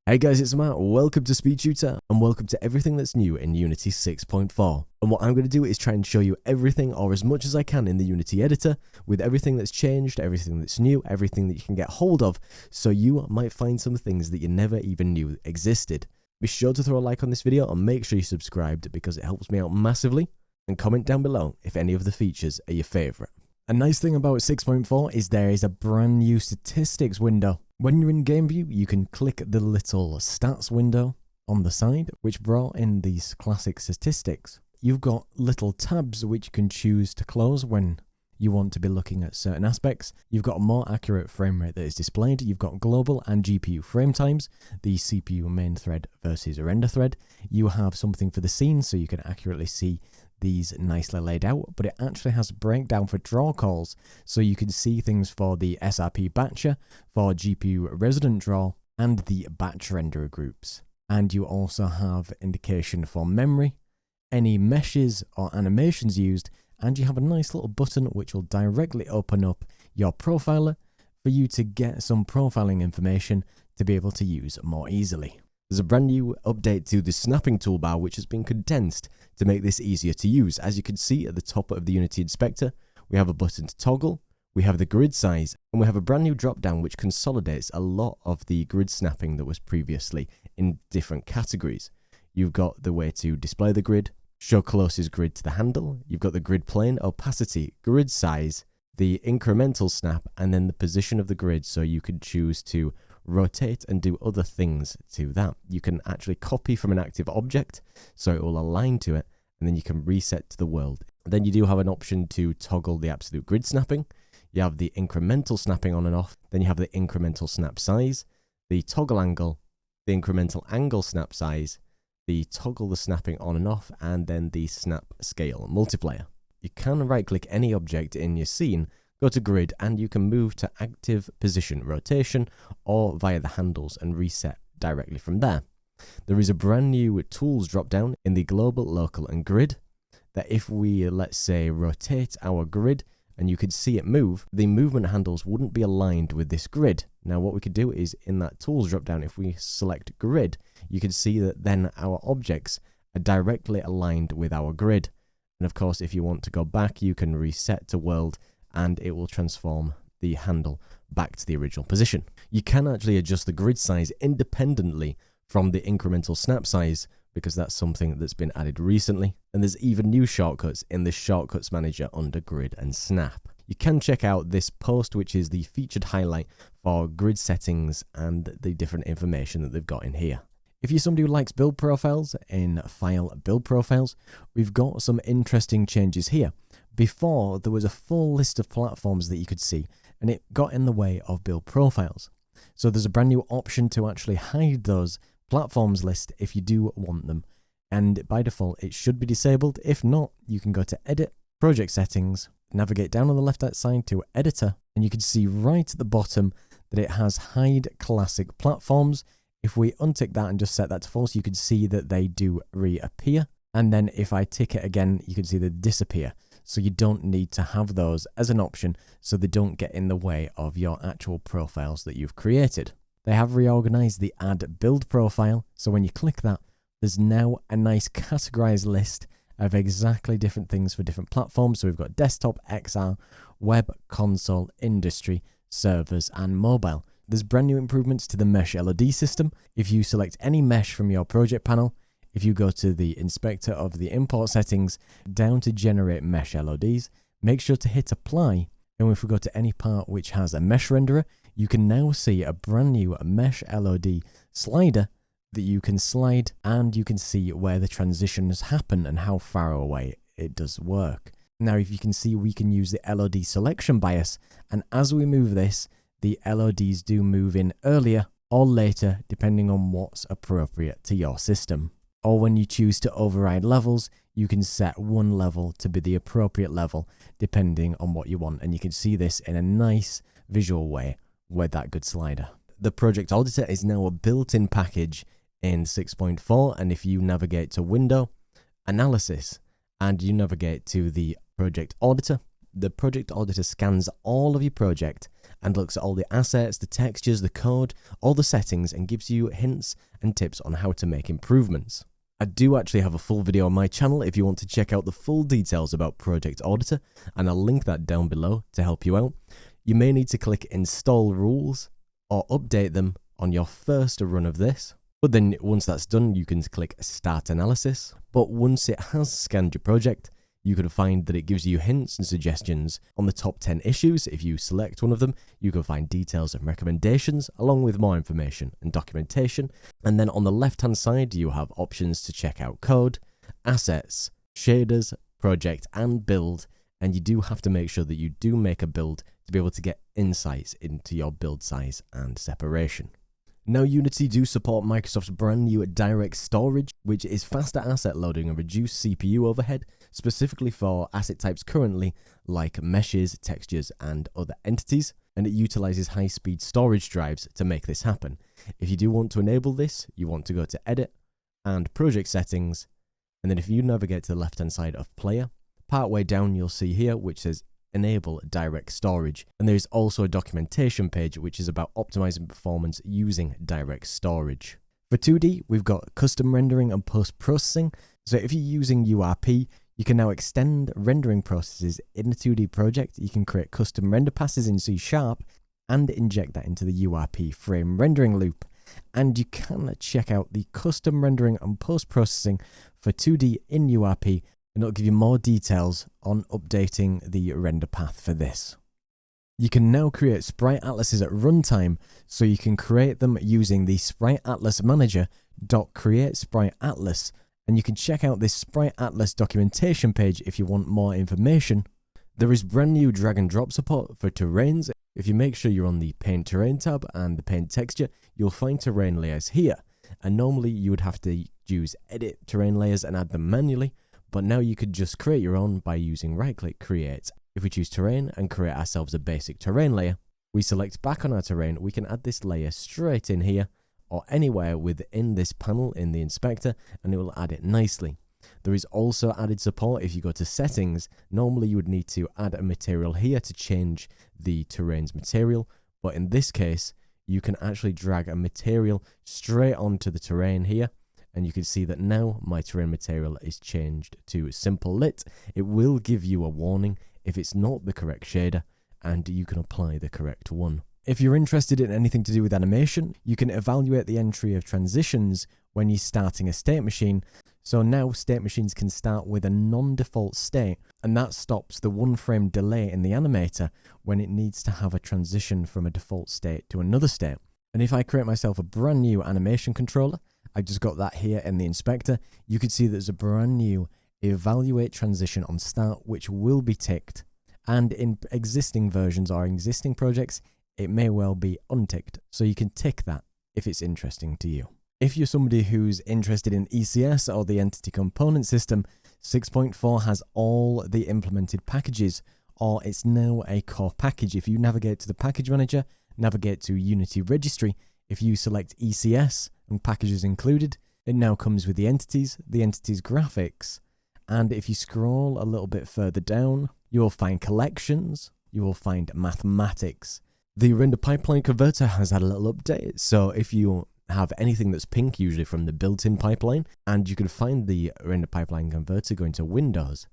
Hey guys, it's Matt, welcome to SpeedTutor and welcome to everything that's new in Unity 6.4. And what I'm going to do is try and show you everything or as much as I can in the Unity editor with everything that's changed, everything that's new, everything that you can get hold of, so you might find some things that you never even knew existed. Be sure to throw a like on this video and make sure you're subscribed because it helps me out massively, and comment down below if any of the features are your favourite. A nice thing about 6.4 is there is a brand new statistics window. When you're in game view, you can click the little stats window on the side, which brought in these classic statistics. You've got little tabs which you can choose to close when you want to be looking at certain aspects. You've got a more accurate frame rate that is displayed. You've got global and GPU frame times, the CPU main thread versus a render thread. You have something for the scene so you can accurately see these nicely laid out, but it actually has a breakdown for draw calls, so you can see things for the SRP batcher, for GPU resident draw, and the batch renderer groups. And you also have indication for memory, any meshes or animations used, and you have a nice little button which will directly open up your profiler for you to get some profiling information to be able to use more easily. There's a brand new update to the snapping toolbar which has been condensed to make this easier to use. As you can see at the top of the Unity Inspector, we have a button to toggle, we have the grid size, and we have a brand new drop down which consolidates a lot of the grid snapping that was previously in different categories. You've got the way to display the grid, show closest grid to the handle, you've got the grid plane, opacity, grid size, the incremental snap, and then the position of the grid, so you can choose to rotate and do other things to that. You can actually copy from an active object so it will align to it, and then you can reset to the world. Then you do have an option to toggle the absolute grid snapping. You have the incremental snapping on and off, then you have the incremental snap size, the toggle angle, the incremental angle snap size, the toggle the snapping on and off, and then the snap scale multiplier. You can right click any object in your scene, go to grid, and you can move to active position rotation or via the handles and reset directly from there. There is a brand new tools drop down in the global, local, and grid that if we, let's say, rotate our grid and you could see it move, the movement handles wouldn't be aligned with this grid. Now what we could do is in that tools drop down, if we select grid, you can see that then our objects are directly aligned with our grid. And of course, if you want to go back, you can reset to world and it will transform the handle back to the original position. You can actually adjust the grid size independently from the incremental snap size because that's something that's been added recently. And there's even new shortcuts in the shortcuts manager under grid and snap. You can check out this post, which is the featured highlight for grid settings and the different information that they've got in here. If you're somebody who likes build profiles, in File Build Profiles, we've got some interesting changes here. Before, there was a full list of platforms that you could see, and it got in the way of build profiles. So there's a brand new option to actually hide those platforms list if you do want them. And by default, it should be disabled. If not, you can go to Edit, Project Settings, navigate down on the left-hand side to Editor, and you can see right at the bottom that it has Hide Classic Platforms. If we untick that and just set that to false, you can see that they do reappear. And then if I tick it again, you can see they disappear. So you don't need to have those as an option so they don't get in the way of your actual profiles that you've created. They have reorganized the Add Build Profile. So when you click that, there's now a nice categorized list of exactly different things for different platforms. So we've got desktop, XR, web, console, industry, servers, and mobile. There's brand new improvements to the mesh LOD system. If you select any mesh from your project panel, if you go to the inspector of the import settings, down to generate mesh LODs, make sure to hit apply. And if we go to any part which has a mesh renderer, you can now see a brand new mesh LOD slider that you can slide, and you can see where the transitions happen and how far away it does work. Now, if you can see, we can use the LOD selection bias, and as we move this, the LODs do move in earlier or later depending on what's appropriate to your system. Or when you choose to override levels, you can set one level to be the appropriate level depending on what you want, and you can see this in a nice visual way with that good slider. The Project Auditor is now a built-in package in 6.4, and if you navigate to Window, Analysis, and you navigate to the Project Auditor, the project auditor scans all of your project and looks at all the assets, the textures, the code, all the settings, and gives you hints and tips on how to make improvements. I do actually have a full video on my channel if you want to check out the full details about Project Auditor, and I'll link that down below to help you out. You may need to click Install Rules or update them on your first run of this. But then once that's done, you can click Start Analysis. But once it has scanned your project, you can find that it gives you hints and suggestions on the top 10 issues. If you select one of them, you can find details and recommendations along with more information and documentation. And then on the left-hand side, you have options to check out code, assets, shaders, project, and build. And you do have to make sure that you do make a build to be able to get insights into your build size and separation. Now, Unity do support Microsoft's brand new direct storage, which is faster asset loading and reduced CPU overhead, specifically for asset types currently like meshes, textures, and other entities, and it utilizes high-speed storage drives to make this happen. If you do want to enable this, you want to go to Edit and Project Settings, and then if you navigate to the left-hand side of Player, partway down you'll see here which says Enable Direct Storage, and there is also a documentation page which is about optimizing performance using direct storage. For 2D, we've got custom rendering and post-processing. So if you're using URP, you can now extend rendering processes in a 2D project. You can create custom render passes in C# and inject that into the URP frame rendering loop. And you can check out the custom rendering and post-processing for 2D in URP, and it'll give you more details on updating the render path for this. You can now create sprite atlases at runtime, so you can create them using the Sprite Atlas Manager.create Sprite Atlas, and you can check out this Sprite Atlas documentation page if you want more information. There is brand new drag and drop support for terrains. If you make sure you're on the Paint Terrain tab and the Paint Texture, you'll find terrain layers here, and normally you would have to use Edit Terrain Layers and add them manually, but now you could just create your own by using right-click Create. If we choose Terrain and create ourselves a basic terrain layer, we select back on our terrain, we can add this layer straight in here or anywhere within this panel in the inspector, and it will add it nicely. There is also added support if you go to Settings. Normally you would need to add a material here to change the terrain's material, but in this case you can actually drag a material straight onto the terrain here. And you can see that now my terrain material is changed to simple lit. It will give you a warning if it's not the correct shader, and you can apply the correct one. If you're interested in anything to do with animation, you can evaluate the entry of transitions when you're starting a state machine. So now state machines can start with a non-default state, and that stops the 1 frame delay in the animator when it needs to have a transition from a default state to another state. And if I create myself a brand new animation controller, I just got that here in the inspector, you can see there's a brand new evaluate transition on start which will be ticked, and in existing versions or existing projects it may well be unticked, so you can tick that if it's interesting to you. If you're somebody who's interested in ECS or the Entity Component System, 6.4 has all the implemented packages, or it's now a core package. If you navigate to the package manager, navigate to Unity Registry, if you select ECS and packages included, it now comes with the entities graphics, and if you scroll a little bit further down, you will find collections, you will find mathematics. The render pipeline converter has had a little update, so if you have anything that's pink, usually from the built-in pipeline, and you can find the render pipeline converter going to Windows,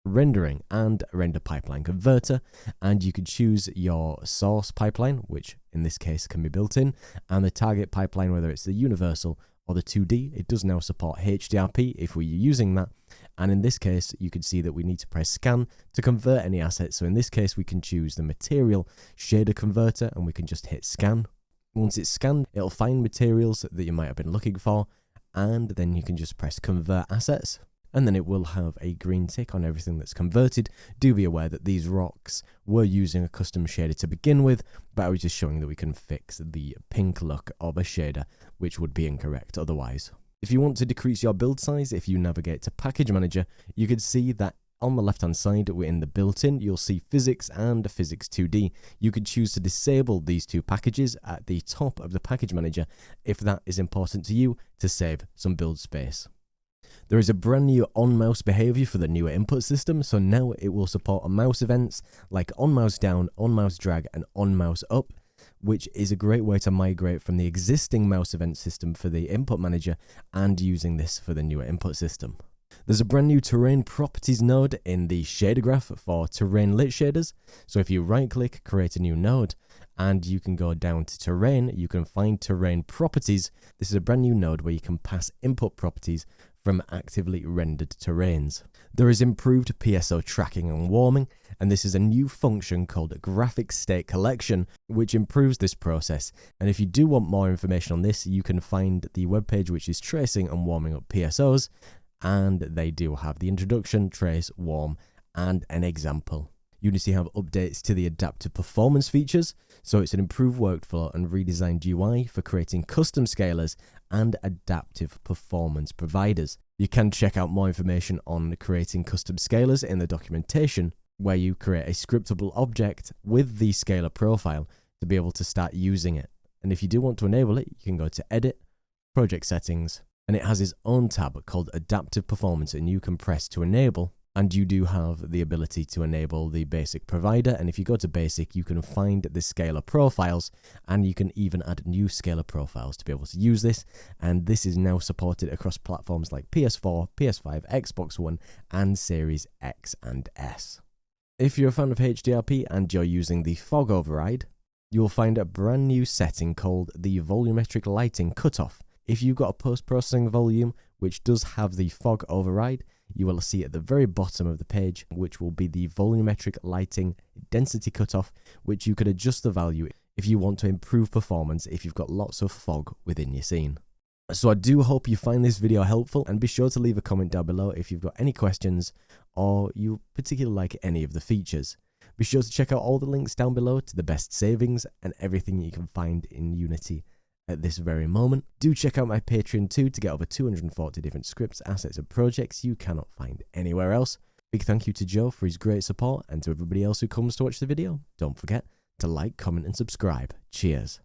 Rendering, and Render Pipeline Converter, and you could choose your source pipeline, which in this case can be built in, and the target pipeline, whether it's the universal or the 2D. It does now support HDRP if we're using that, and in this case you can see that we need to press scan to convert any assets. So in this case we can choose the material shader converter, and we can just hit scan. Once it's scanned, it'll find materials that you might have been looking for, and then you can just press convert assets, and then it will have a green tick on everything that's converted. Do be aware that these rocks were using a custom shader to begin with, but I was just showing that we can fix the pink look of a shader, which would be incorrect otherwise. If you want to decrease your build size, if you navigate to Package Manager, you can see that on the left hand side in the built-in, you'll see Physics and Physics 2D. You could choose to disable these two packages at the top of the Package Manager if that is important to you to save some build space. There is a brand new OnMouse behaviour for the newer input system, so now it will support mouse events like OnMouse down, OnMouse drag and OnMouse up, which is a great way to migrate from the existing mouse event system for the input manager and using this for the newer input system. There's a brand new terrain properties node in the shader graph for terrain lit shaders. So if you right click, create a new node, and you can go down to terrain, you can find terrain properties. This is a brand new node where you can pass input properties from actively rendered terrains. There is improved PSO tracking and warming, and this is a new function called graphic state collection, which improves this process. And if you do want more information on this, you can find the webpage which is tracing and warming up PSOs, and they do have the introduction, trace, warm, and an example. Unity have updates to the adaptive performance features, so it's an improved workflow and redesigned UI for creating custom scalars and adaptive performance providers. You can check out more information on creating custom scalars in the documentation, where you create a scriptable object with the scalar profile to be able to start using it. And if you do want to enable it, you can go to Edit, Project Settings, and it has its own tab called Adaptive Performance, and you can press to enable. And you do have the ability to enable the basic provider, and if you go to basic, you can find the scalar profiles, and you can even add new scalar profiles to be able to use this. And this is now supported across platforms like PS4, PS5, Xbox One, and Series X and S. If you're a fan of HDRP and you're using the fog override, you'll find a brand new setting called the volumetric lighting cutoff. If you've got a post-processing volume which does have the fog override, you will see at the very bottom of the page, which will be the volumetric lighting density cutoff, which you can adjust the value if you want to improve performance if you've got lots of fog within your scene. So I do hope you find this video helpful, and be sure to leave a comment down below if you've got any questions or you particularly like any of the features. Be sure to check out all the links down below to the best savings and everything you can find in Unity at this very moment. Do check out my Patreon too to get over 240 different scripts, assets and projects you cannot find anywhere else. Big thank you to Joe for his great support, and to everybody else who comes to watch the video, don't forget to like, comment and subscribe. Cheers.